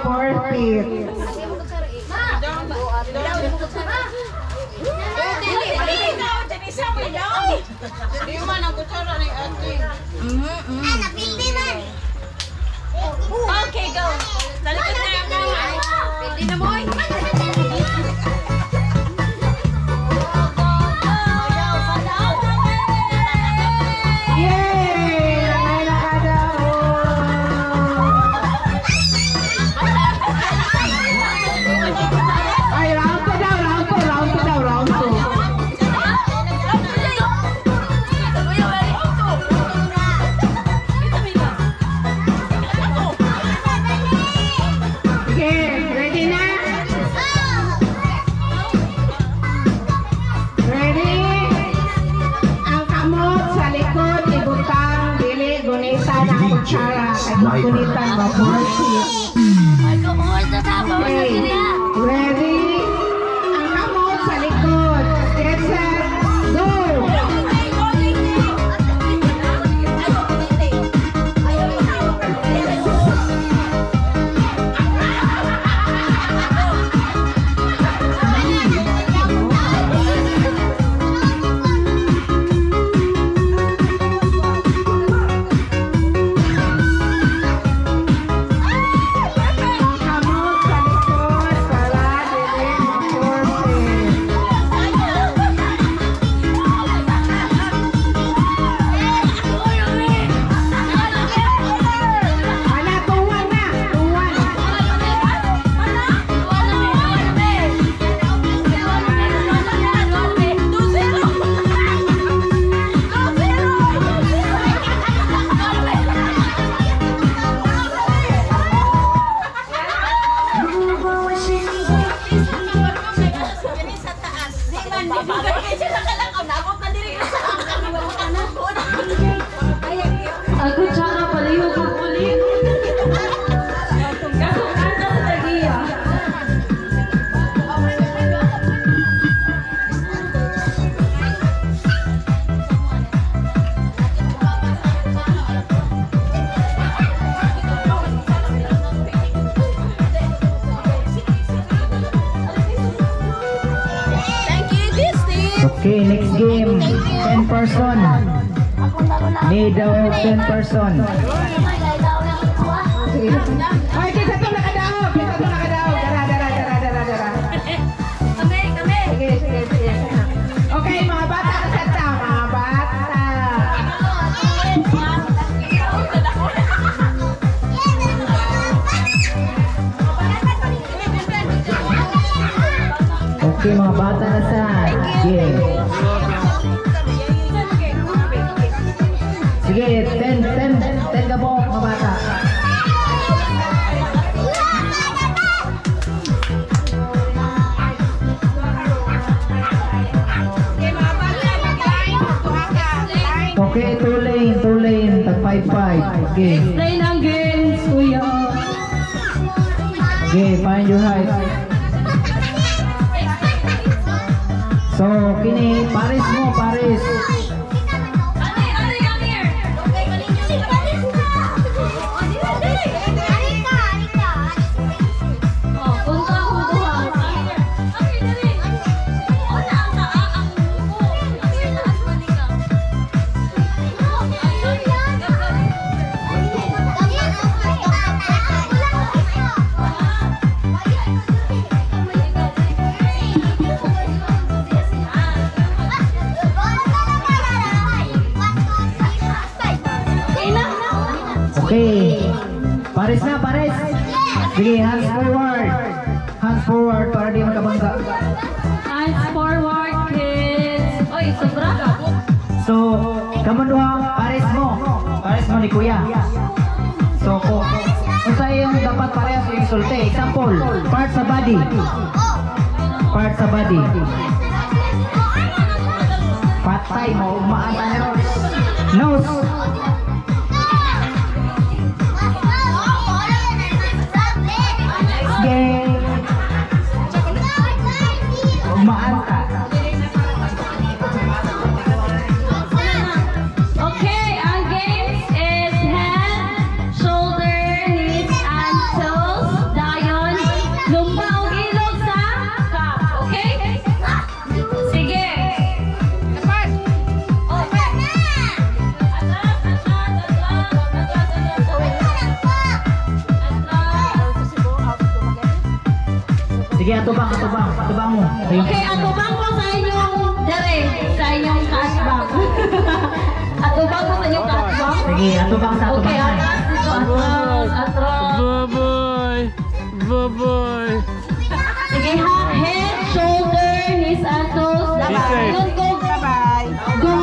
E: ma-forfeit.
H: Okay, go. Lalikod na yung mga. Pwede na mo.
E: Yay! Langay na kadaw! Ay, round 2 daw, round 2, round 2 daw, round 2. Sige, ready na? Ready? Ang kamot sa likod, ibutang, dili, gunita ng kutsara. Kaya gunitan mo, forfeit. Okay, ready? Ang kamot sa likod. Get set, go! Kamot sa likod para dili ma-forfeit. Wala, tuwan na, tuwan.
H: Ako tsaka palayo ko ulit. Kasukan na sa tagiya.
G: Okay, next game. 10 person. Need 10 person.
E: Ay, kita to nakadaog, kita to nakadaog. Dara. Sige. Okay, mga bata, kasata, mga bata.
G: Okay, mga bata na sa game. Sige, 10 kabok, mga bata. Okay, two lane, tag 5-5. Okay.
H: Play ng games, kuya.
G: Okay, find your height. So, kini, Paris mo, Paris. Okay. Paris na, Paris. Sige, hands forward. Hands forward para di magkabangga.
H: Hands forward, kids. Oy, sobra.
G: So, kamunduha, Paris mo. Paris mo ni Kuya. So, kung sa yung dapat parehas yung sulte. Example, part sa body. Part sa body. Patay mo, umaanta niya ron. Nose. Game. Umaanta.
H: Okay, ang games is hand, shoulder, knees, and toes.
G: Sige, atubang mo.
H: Okay, atubang ko sa inyong dere, sa inyong kasbang. Atubang ko sa inyong kasbang.
G: Sige, atubang sa
H: Okay,
G: atubangan.
H: atras dito, atras.
C: Bye-bye. Bye-bye.
H: Sige ha, head, shoulder, knees, ankles.
C: Be safe.
H: Don't go.
A: Bye-bye.
H: Go.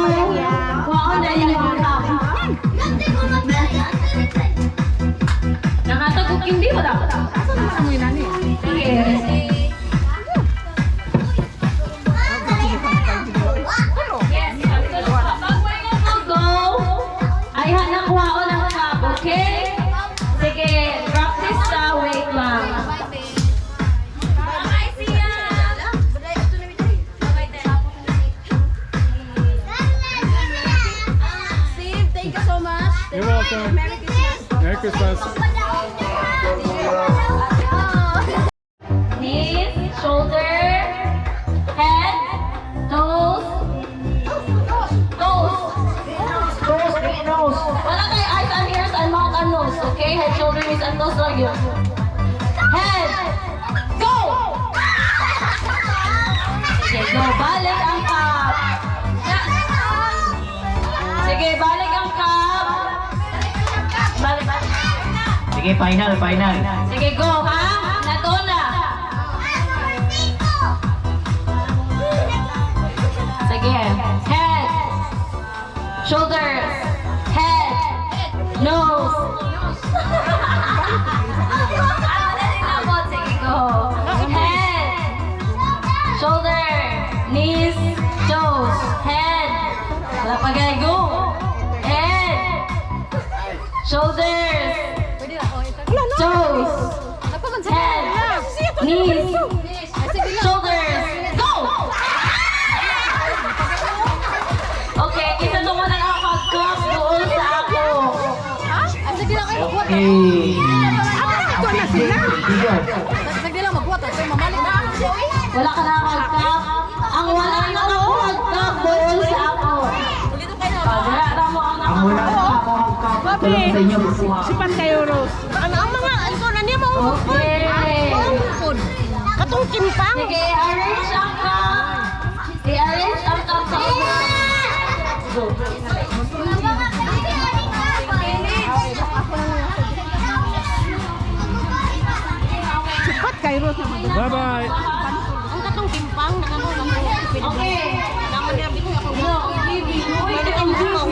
H: Wow, na yun yung top. Nakatagok hindi mo dapat. Sige. Yes, go. Ay, nakuha ko ng cup, okay? Sige, practice ka, wait lang. Bye, Sia.
F: Steve, thank you so much.
C: You're welcome. Merry Christmas.
H: Knees, shoulder, head, toes, toes. Wala kayo eyes and ears and mouth and nose, okay? Head, shoulder, knees, and toes lang yun. Head, go! Sige, go. Balik ang cup. Sige, balik ang cup. Balik.
G: Sige, final.
H: Sige, go ha? Natuna. Sige, head, shoulders, head, nose. Sige, go. Head, shoulder, knees, toes, head. Wala pa guys, go. Head, shoulders, toes, head, knees, shoulders, go! Okay, kita mo na nakakagkap doon sa ako.
F: Sige lang kayo, magbuhat.
G: Okay.
F: Ito na sila. Sige lang, magbuhat. Sige, mamalik na.
H: Wala ka nakakagkap. Ang wala nakakagkap doon sa ako. Pagkara mo ang
G: Ang wala na ako tulong sa inyo bukuha.
A: Sipan kayo, Rose.
F: Ano ang mga, ano na niya mo?
H: Okay.
F: Katong kimpang.
H: Sige, arrange ang cup. I-arrange ang cup sa ulo. Go.
A: Sipat kayo, Rose.
C: Bye-bye.
F: Ang katong kimpang, nakano lang mo.
H: Okay.
F: Naman niya bito ako.
H: No, baby.
F: Pwede kang bukaw.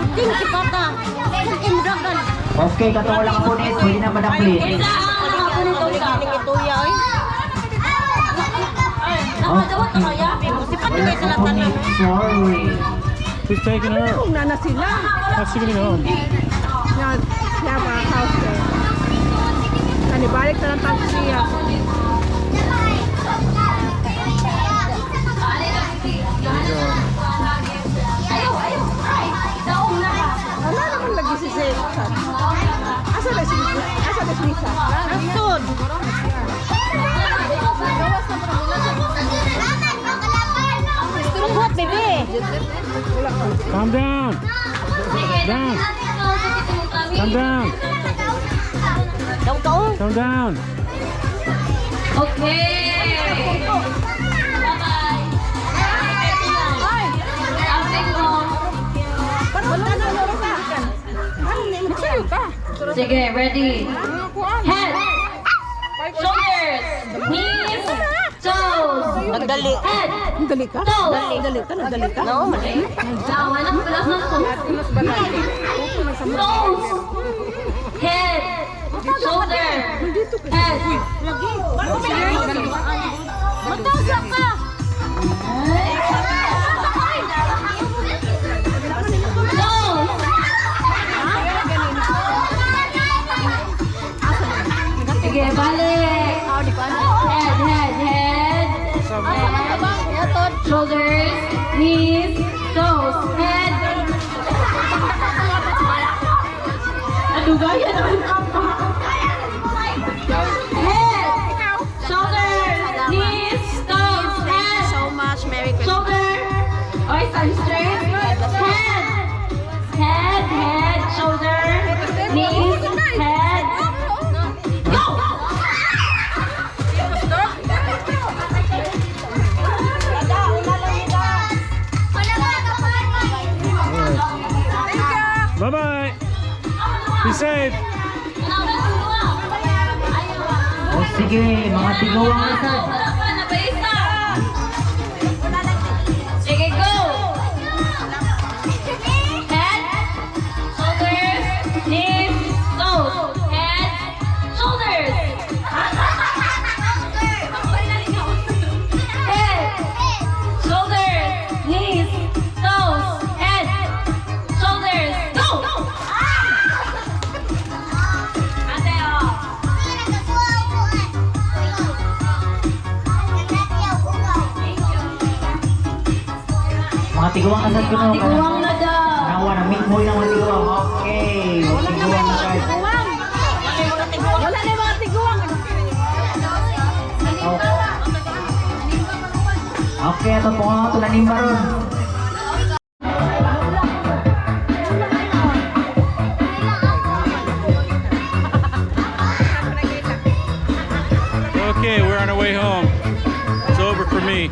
F: Puting sipata. Puting mudagan.
G: Okay, katong wala ka po net. Pwede na madapli.
H: Isa ang nakapunod ko sa.
F: Ituya ay.
H: Nakadawat na kaya?
F: Sipat
G: Wala
F: kayo
G: ka
F: sa
G: po
F: latan
G: net. Sorry.
C: Who's taking her?
A: Una na sila.
C: How's she getting home?
A: Siya mga house eh. Kanibalik na lang tayo siya.
H: Ayaw. Ay, daong na ka.
A: Wala naman lagi si Zed. Asa na si Lisa?
F: Nasod. Magbuhat, bebe.
C: Calm down. Down. Calm down.
F: Daw-daw.
C: Calm down.
H: Okay. Bye-bye. After ko. Sige, ready. Head, shoulders, knees, toes.
F: Nagdali.
H: Head,
A: Dali ka?
H: toes.
A: Dali ka?
F: No, mali.
H: Dawa na pala sa toes. Head, shoulder, head.
F: Matasa ka.
H: Toes. Sige, balik. Head. Shoulders, knees, toes, head. Adugaya naman ka pa. Head, shoulders, knees, toes, head.
F: So much. Merry Christmas.
H: Shoulder. Okay, stand straight. Head, shoulder, knees, head. Go!
C: Bye-bye. Be safe.
G: O sige, mga tigawang asad.
H: Sige, go! Head, shoulders, knees, toes. Head, shoulders. Head, shoulders, knees, toes. Head, shoulders, go! Ate, oh.
G: Mga tigawang asad ko no.
H: Tiguang na daw.
G: Nawa na, meet mo yung mga tigawang. Okay, mga tigawang asad.
F: Wala na yung mga tiguang.
G: Okay, ito po nga ito na nimba ron.
C: Okay, we're on our way home. It's over for me.